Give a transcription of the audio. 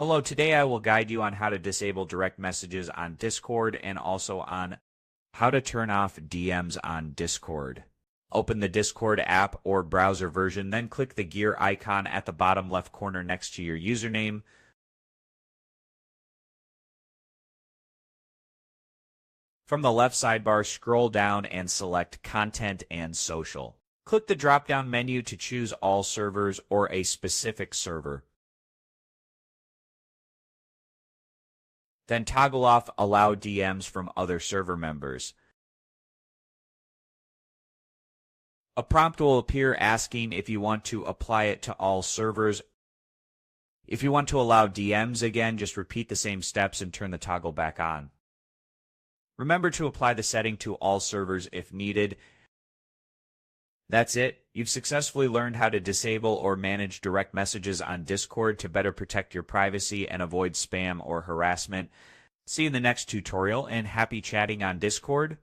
Hello, today I will guide you on how to disable direct messages on Discord and also on how to turn off DMs on Discord. Open the Discord app or browser version, then click the gear icon at the bottom left corner next to your username. From the left sidebar, scroll down and select Content and Social. Click the drop-down menu to choose all servers or a specific server. Then toggle off Allow DMs from other server members. A prompt will appear asking if you want to apply it to all servers. If you want to allow DMs again, just repeat the same steps and turn the toggle back on. Remember to apply the setting to all servers if needed. That's it. You've successfully learned how to disable or manage direct messages on Discord to better protect your privacy and avoid spam or harassment. See you in the next tutorial, and happy chatting on Discord.